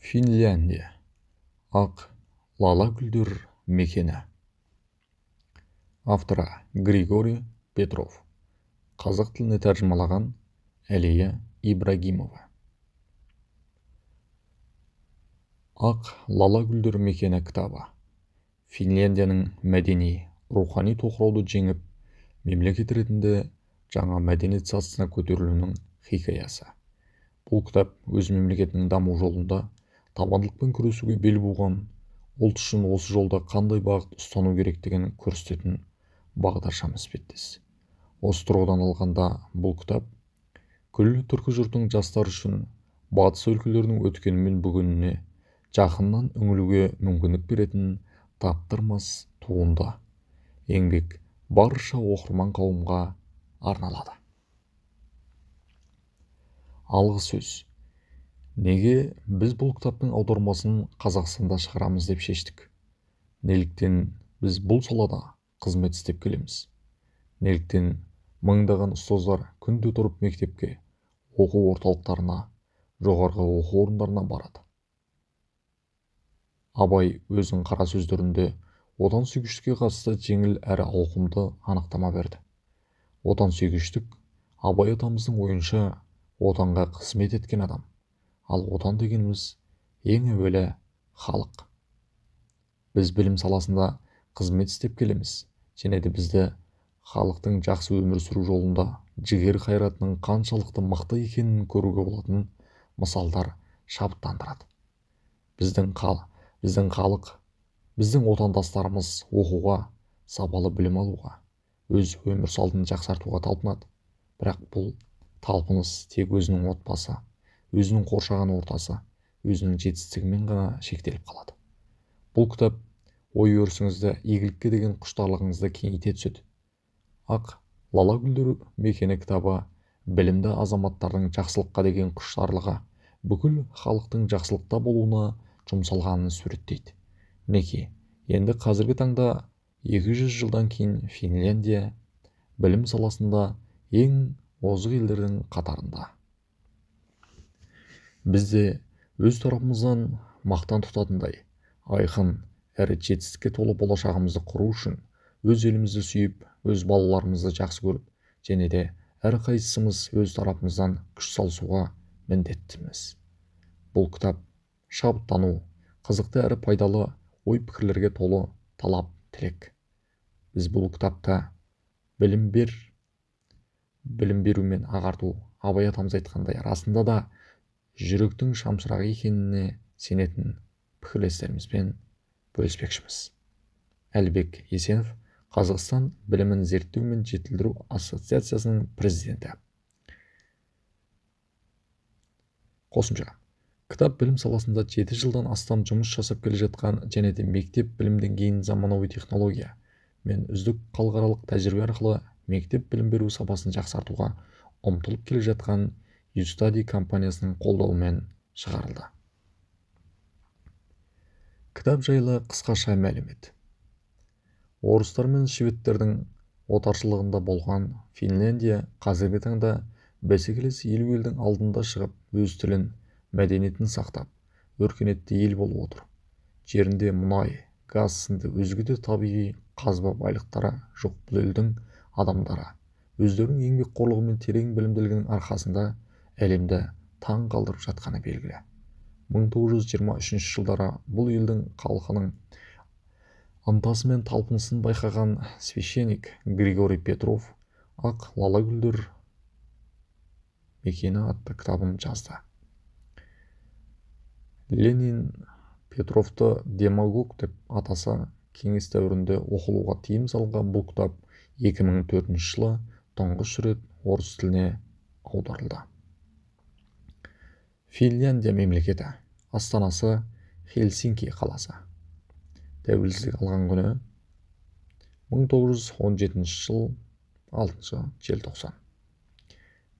Финляндия. Ақ лала гүлдер мекені. Авторы Григорий Петров. Қазақ тіліне тәржімалаған Әлия Ибрагимова. Ақ лала гүлдер мекені кітабы Финляндияның мәдени, рухани тоқырауды жеңіп, мемлекет ретінде жаңа мәдениет сатысына көтерілуінің хикаясы. Бұл кітап өз мемлекетінің даму жолында табандылықпен күресуге бел буған, ұлт үшін осы жолда қандай бағыт ұстану керектігін көрсететін бағдаршам іспеттес. Осы тұрғыдан алғанда бұл кітап күллі түркі жұртының жастары үшін батыс өлкелерінің өткені мен бүгініне жақыннан үңілуге мүмкіндік беретін таптырмас туынды. Еңбек барша оқырман қауымға арналады. Алғы сөз. Неге біз бұл кітаптың аудармасын Қазақстанда шығарамыз деп шештік? Неліктен біз бұл салада қызмет істеп келеміз? Неліктен мыңдаған ұстаздар күнде тұрып мектепке, оқу орталықтарына, жоғарғы оқу орындарына барады? Абай өзінің қара сөздерінде отансүйгіштікке қатысты жеңіл әрі ауқымды анықтама берді. Отансүйгіштік Абай атамыздың ойынша отанға қызмет еткен адам. Ал отан дегеніміз ең әуелі халық. Біз білім саласында қызмет істеп келеміз, және де бізді халықтың жақсы өмір сүру жолында жігер қайратының қаншалықты мықты екенін көруге болатын мысалдар шабыттандырады. Біздің халық, біздің отандастарымыз оқуға, сапалы білім алуға, өз өмір салтын жақсартуға талпынады. Бірақ бұл талпыныс тек өзінің отбасы, өзінің қоршаған ортасы, өзінің жетістігімен ғана шектеліп қалады. Бұл кітап ой-өрісіңізді, игілікке деген құштарлығыңызды кеңейте түседі. Ақ лала гүлдер мекені кітабы білімді азаматтардың жақсылыққа деген құштарлығы, бүкіл халықтың жақсылықта болуына жұмсалғанын суреттейді. Мінекей, енді қазіргі таңда 200 жылдан кейін Финляндия білім саласында ең озық елдердің қатарында. Бізде өз тарапымыздан мақтан тұтатындай айқын әрі жетістікке толы болашағымызды құру үшін өз елімізді сүйіп, өз балаларымызды жақсы көріп, және де әрқайсымыз өз тарапымыздан күш салысуға міндеттіміз. Бұл кітап шабыттану, қызықты әрі пайдалы ой-пікірлерге толы талап тілек. Біз бұл кітапта білім беру мен ағарту, Абай атамыз айтқандай, расында да жүректің шамшырағы екеніне сенетін пікірлестерімізбен бөліспекшіміз. Әлібек Есенов, Қазақстан білімін зерттеу мен жетілдіру ассоциациясының президенті. Қосымша, кітап білім саласында 7 жылдан астам жұмыс жасап келе жатқан және де мектеп білім деңгейін заманауи технология мен үздік халықаралық тәжірибе арқылы мектеп білім беру сапасын жақсартуға ұмтылып келе жатқан YouStudy компаниясының қолдауымен шығарылды. Кітап жайлы қысқаша мәлімет. Орыстар мен шведтердің отаршылығында болған Финляндия қазіргі таңда бәсекелес елу елдің алдында шығып, өз тілін, мәдениетін сақтап, өркениетті ел болып отыр. Жерінде мұнай, газ сынды өзге де табиғи қазба байлықтары жоқ бұл елдің адамдары өздерінің еңбекқорлығы мен терең білімділігінің арқасында әлемді таң қалдырып жатқаны белгілі. 1923 жылдары бұл елдің халқының ынтасы мен талпынысын байқаған священник Григорий Петров Ақ лала гүлдер мекені атты кітабын жазды. Ленин Петровты демагог деп атаса, кеңес дәуірінде оқылуға тыйым салынған бұл кітап 2004 жылы тұңғыш рет орыс тіліне аударылды. Финляндия мемлекеті, астанасы Хельсинки қаласы. Тәуелсіздік алған күні 1917 жыл 6 желтоқсан.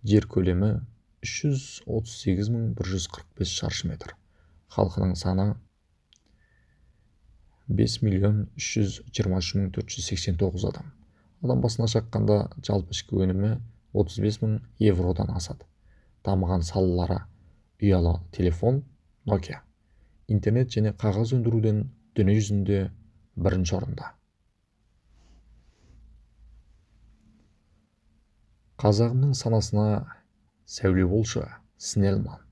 Жер көлемі 338.145 шаршы метр. Халқының саны 5.323.489 адам. Адам басына шаққанда жалпы ішкі өнімі 35.000 евродан асады. Дамыған салалары: ұялы телефон, Nokia, интернет және қағаз өндіруден дүние жүзінде бірінші орында. Қазағымның санасына сәуле болшы, Снельман.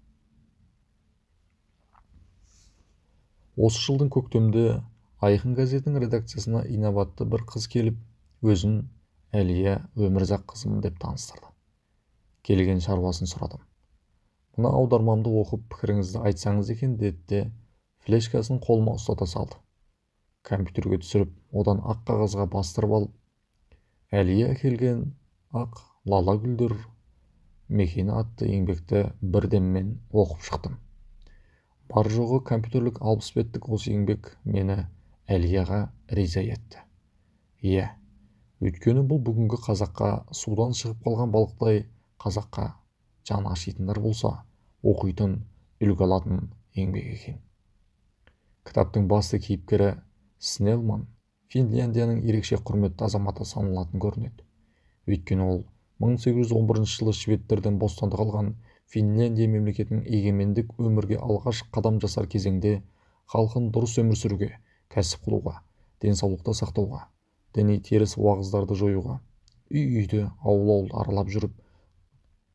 Осы жылдың көктемде Айқын газетінің редакциясына инабатты бір қыз келіп, өзін Әлия Өмірзаққызымын деп таныстырды. Келген шаруасын сұрадым. Мына аудармамды оқып, пікіріңізді айтсаңыз екен деді де, флешкасын қолыма ұстата салды. Компьютерге түсіріп, одан ақ қағазға бастырып алып, Әлия әкелген ақ лала гүлдер мекені атты еңбекті бірдеммен оқып шықтым. Бар жоғы компьютерлік 60 беттік осы еңбек мені Әлияға риза етті. Иә, өйткені бұл бүгінгі қазаққа судан шығып қалған балықтай қазаққа жаны ашитындар болса, оқитын, үлгі алатын еңбек екен. Кітаптың басты кейіпкері Снельман Финляндияның ерекше құрметті азаматы саналатын көрінеді. Өйткені ол 1811 жылы шведтерден бостандық алған Финляндия мемлекетінің егемендік өмірге алғаш қадам жасар кезеңде халқын дұрыс өмір сүруге, кәсіп қылуға, денсаулықты сақтауға, діни теріс уағыздарды жоюға, үй-үйді, ауыл-ауыл аралап жүріп,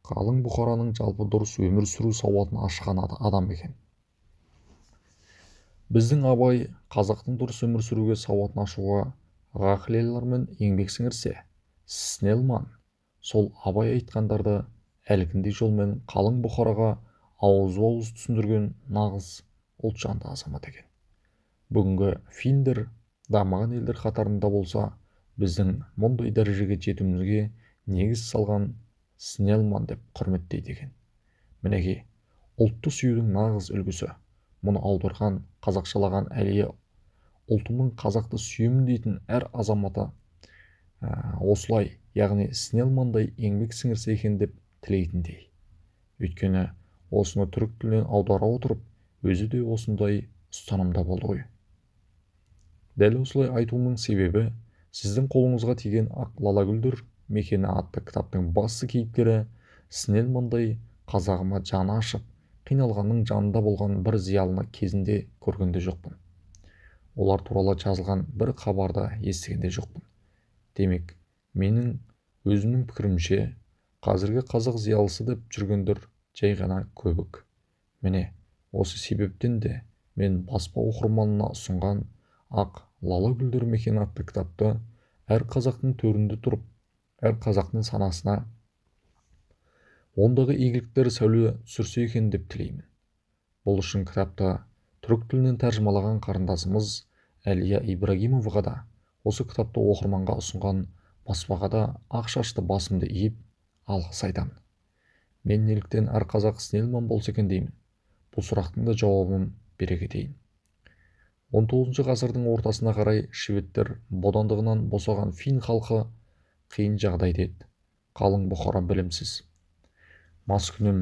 қалың бұқараның жалпы дұрыс өмір сүру сауатын ашқан адам екен. Біздің Абай қазақтың дұрыс өмір сүруге сауатын ашуға ғақлилармен еңбек сіңірсе, Снельман сол Абай айтқандарды әлгіндей жолмен қалың бұқараға ауыз-ауыз түсіндірген нағыз ұлтжанды азамат екен. Бүгінгі финдер дамыған елдер қатарында болса, біздің мұндай дәрежеге жетуімізге негіз салған Снельман деп құрметтейді екен. Мінеки, ұлтты сүюдің нағыз үлгісі. Мұны аударған, қазақшалаған Әлия ұлтымның қазақты сүйемін дейтін әр азаматы осылай, яғни Снельмандай еңбек сіңірсе екен деп тілейтіндей. Өйткені осыны түрік тілінен аудара отырып, өзі де осындай ұстанымда болды ғой. Дәл осылай айтуымның себебі, сіздің қолыңызға тиген ақ лала гүлдер мекені атты кітаптың басты кейіпкері Снельмандай қазағыма жаны ашып, қиналғанның жанында болған бір зиялыны кезінде көргенде жоқпын. Олар туралы жазылған бір хабарды естігенде жоқпын. Демек, менің өзімнің пікірімше, қазіргі қазақ зиялысы деп жүргендер жай ғана көбік. Міне, осы себептен де мен баспа оқырманына ұсынған ақ лала гүлдер мекені атты кітапты әр қазақтың төрінде тұрып, әр қазақтың санасына ондағы игіліктер сәуле түсірсе екен деп тілеймін. Бұл үшін кітапты түрік тілінен тәржімалаған қарындасымыз Әлия Ибрагимоваға да, осы кітапты оқырманға ұсынған баспаға да ақ шашты басымды иіп алғыс айтамын. Мен неліктен әр қазақ Снельман болса екен деймін. Бұл сұрақтың да жауабын бере кетейін. 19 ғасырдың ортасына қарай шведтер бодандығынан босаған фин халқы қиын жағдайда еді. Қалың бұқара білімсіз. Маскүнем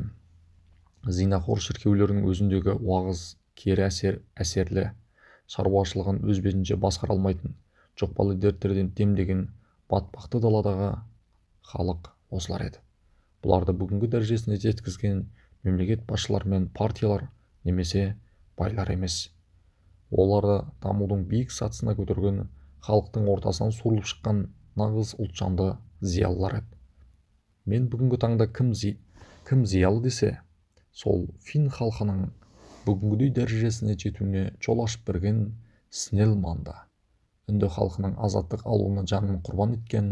зинақор шіркеулердің өзіндегі уағыз кері әсерлі, шаруашылығын өз бетінше басқара алмайтын, жұқпалы дерттерден демдеген батпақты даладағы халық осылар еді. Бұларды бүгінгі дәрежесіне жеткізген мемлекет басшылар мен партиялар немесе байлар емес. Оларды дамудың биік сатысына көтерген халықтың ортасынан суырылып шыққан нағыз ұлтжанды зиялылар еді. Мен бүгінгі таңда кім зиялы десе, сол фин халқының бүгінгідей дәрежесіне жетуіне жол ашып берген Снельманды, үнді халқының азаттық алуына жанын құрбан еткен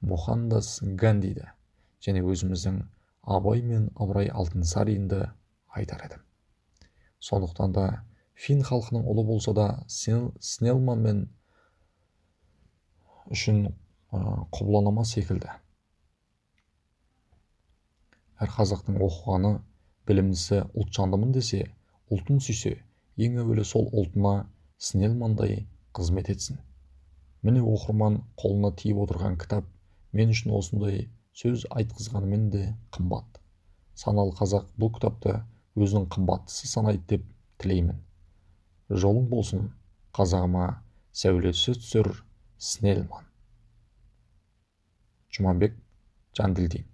Мохандас Гандиді және өзіміздің Абай мен Ыбырай Алтынсаринді айтар едім. Сондықтан да фин халқының ұлы болса да Снельман мен үшін құбыланама секілді. Әр қазақтың оқығаны, білімдісі ұлтжандымын десе, ұлтын сүйсе, ең әуелі сол ұлтына Снельмандай қызмет етсін. Міне оқырман қолына тиіп отырған кітап мен үшін осындай сөз айтқызғанымен де қымбат. Саналы қазақ бұл кітапты өзінің қымбаттысы санайды деп тілеймін. Жолың болсын қазағыма сәулесі түсір Снельман. Жұмабек Жанділдин.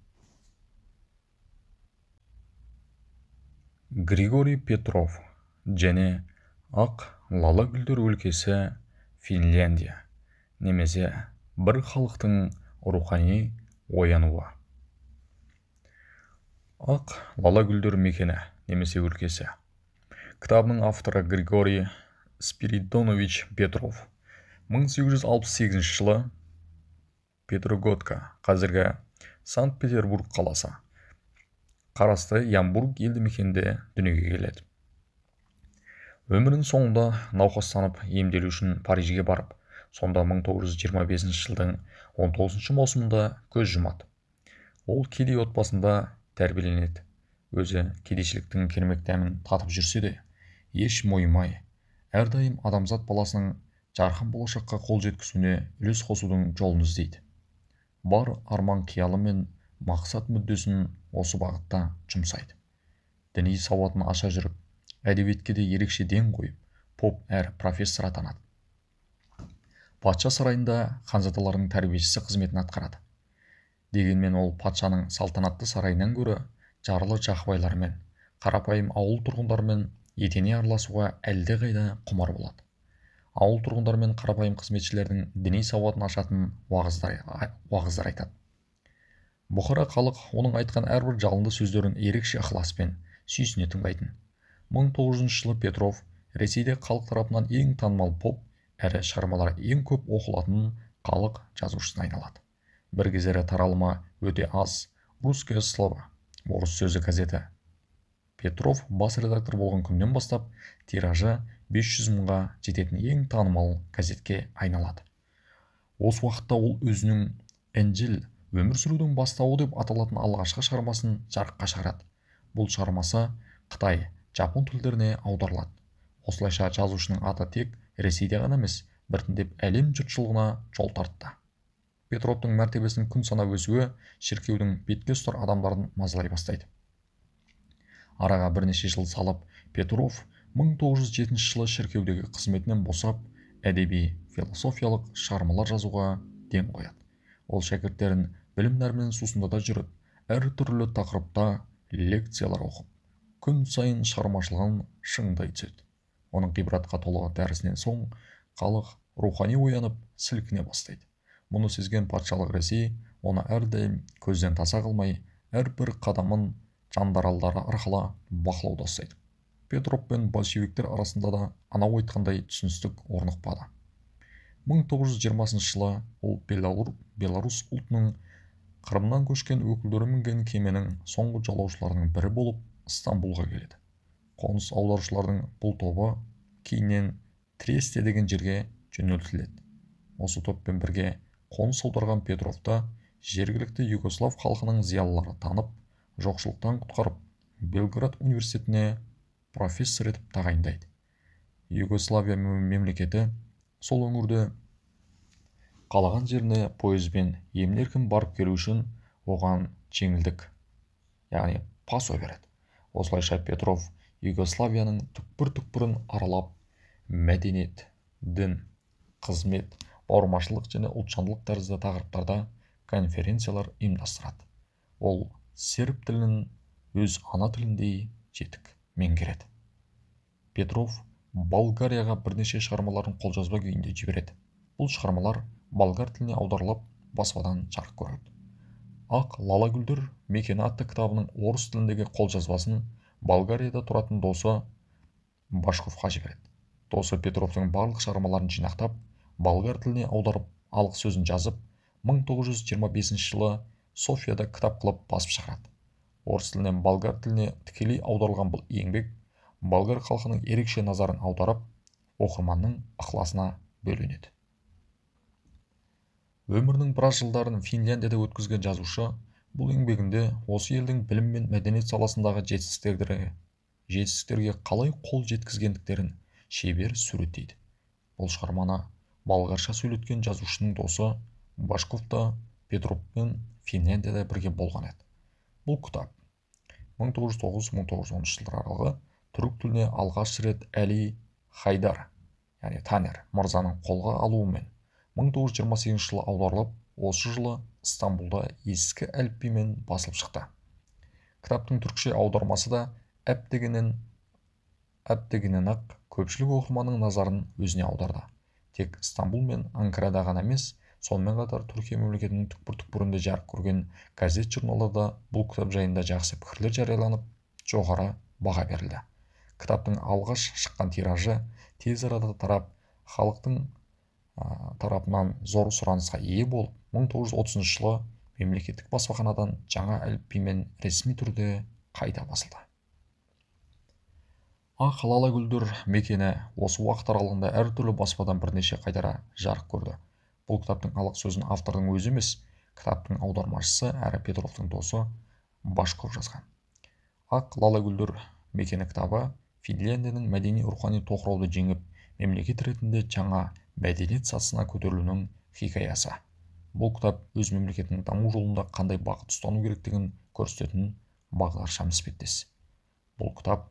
Григорий Петров, және ақ лала гүлдер өлкесі Финляндия, немесе бір халықтың рухани оянуы. Ақ лала гүлдер мекені немесе өлкесі кітабының авторы Григорий Спиридонович Петров 1868 жылы Петрогодка, қазіргі Санкт-Петербург қаласы қарасты Ямбург елді мекенде дүниеге келеді. Өмірінің соңында науқастанып емделу үшін Парижге барып, сонда 1925 жылдың 19 маусымында көз жұмады. Ол кедей отбасында тәрбиеленеді. Өзі кедейшіліктің кермек дәмін татып жүрсе де, еш мойымай, әрдайым адамзат баласының жарқын болашаққа қол жеткізуіне үлес қосудың жолын іздейді. Бар арман қиялы мен мақсат мүддесін осы бағытта жұмсайды. Діни сауатын аша жүріп, әдебиетке де ерекше ден қойып, поп әрі профессор атанады. Патша сарайында ханзадалардың тәрбиешісі қызметін атқарады. Дегенмен ол патшаның салтанатты сарайынан гөрі жарлы жақыбайлармен, қарапайым ауыл тұрғындарымен етене араласуға әлдеқайда құмар болады. Ауыл тұрғындар мен қарапайым қызметшілердің діни сауатын ашатын уағыздар айтады. Бұқара халық оның айтқан әрбір жалынды сөздерін ерекше ықыласпен сүйсіне тыңдайтын. 1900 жылы Петров Ресейде халық тарапынан ең танымал поп әрі шығармалары ең көп оқылатын халық жазушысына айналады. Бір кездері таралымы өте аз «Русское слово» орыс сөзі газеті. Петров бас редактор болған күннен бастап тиражы 500 мыңға жететін ең танымал газетке айналады. Осы уақытта ол өзінің «Інжіл, өмір сүрудің бастауы» деп аталатын алғашқы шығармасын жарыққа шығарады. Бұл шығармасы Қытай, Жапон тілдеріне аударылады. Осылайша жазушының аты тек Ресейде ғана емес, біртіндеп әлем жұртшылығына жол тартты. Петровтың мәртебесінің күн санап өсуі шіркеудің бетке ұстар адамдарын мазалай бастайды. Араға бірнеше жыл салып, Петров 1907 жылы шіркеудегі қызметінен босап, әдеби, философиялық шығармалар жазуға ден қояды. Ол шәкірттерін білім нәрімен сусындата жүріп, әр түрлі тақырыпта лекциялар оқып, күн сайын шығармашылығын шыңдай түседі. Оның ғибратқа толы дәрісінен соң халық рухани оянып, сілкіне бастайды. Мұны сезген патшалық Ресей оны әрдайым көзден таса қылмай, әрбір қадамын жандаралдары арқылы бақылауда ұстайды. Петров пен большевиктер арасында да анау айтқандай түсіністік орнықпады. 1920 жылы ол Беларусь ұлтының Қырымнан көшкен өкілдері мінген кеменің соңғы жолаушыларының бірі болып Стамбулға келеді. Қоныс аударушылардың бұл тобы кейіннен Тресте деген жерге жөнелтіледі. Осы топпен бірге қоныс аударған Петровты жергілікті Югослав халқының зиялылары танып, жоқшылықтан құтқарып, Белград университетіне профессор етіп тағайындайды. Югославия мемлекеті сол өңірде қалаған жеріне пойызбен емін-еркін барып келу үшін оған жеңілдік, яғни пасо береді. Осылайша Петров Югославияның түкпір-түкпірін аралап, мәдениет, дін, қызмет, бауырмашылық және ұлтжандылық тәрізді тақырыптарда конференциялар ұйымдастырады. Ол серб тілін өз ана тіліндей жетік меңгереді. Петров Болгарияға бірнеше шығармаларын қолжазба күйінде жібереді. Бұл шығармалар болгар тіліне аударылып, баспадан жарық көреді. Ақ лала гүлдер мекені атты кітабының орыс тіліндегі қолжазбасын Болгарияда тұратын досы Башковқа жібереді. Досы Петровтың барлық шығармаларын жинақтап, болгар тіліне аударып, алғы сөзін жазып, 1925 жылы Софияда кітап қылып басып шығарады. Орыс тілінен болгар тіліне тікелей аударылған бұл еңбек болгар халқының ерекше назарын аударып, оқырманның ықыласына бөленеді. Өмірінің біраз жылдарын Финляндияда өткізген жазушы бұл еңбегінде осы елдің білім мен мәдениет саласындағы жетістіктерге қалай қол жеткізгендіктерін шебер суреттейді. Бұл шығарманы болгарша сөйлеткен жазушының досы Башков та Петровпен Финляндияда бірге болған еді. Бұл кітап 1909-1910 жылдар аралығы түрік тіліне алғаш рет Әли Хайдар, яғни Танер мырзаның қолға алуымен 1928 жылы аударылып, осы жылы Стамбулда ескі әліпбимен басылып шықты. Кітаптың түркше аудармасы да әп дегеннен әттегеннен-ақ көпшілік оқырманның назарын өзіне аударды. Тек Стамбул мен Анкарада ғана емес, сонымен қатар Түркия мемлекетінің түкпір-түкпірінде жарық көрген газет-журналдарда бұл кітап жайында жақсы пікірлер жарияланып, жоғары баға берілді. Кітаптың алғаш шыққан тиражы тез арада тарап, халықтың тарапынан зор сұранысқа ие болып, 1930 жылы мемлекеттік баспаханадан жаңа әліпбимен ресми түрде қайта басылды. Ақ лала гүлдер мекені осы уақыт аралығында әртүрлі баспадан бірнеше қайтара жарық көрді. Бұл кітаптың алғы сөзін автордың өзі емес, кітаптың аудармашысы әрі Петровтың досы Башков жазған. Ақ лала гүлдер мекені кітабы Финляндияның мәдени-рухани тоқырауды жеңіп, мемлекет ретінде жаңа мәдениет сатысына көтерілуінің хикаясы. Бұл кітап өз мемлекетінің даму жолында қандай бағыт ұстану керектігін көрсететін бағдаршам іспеттес. Бұл кітап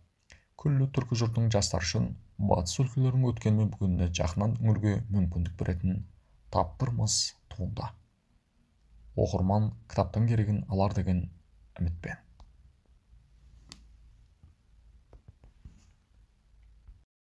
күллі түркі жұртының жастары үшін батыс өлкелерінің өткен мен бүгініне жақыннан үңілуге мүмкіндік беретін таптырмас туынды. Оқырман кітаптың керегін алар деген үмітпен.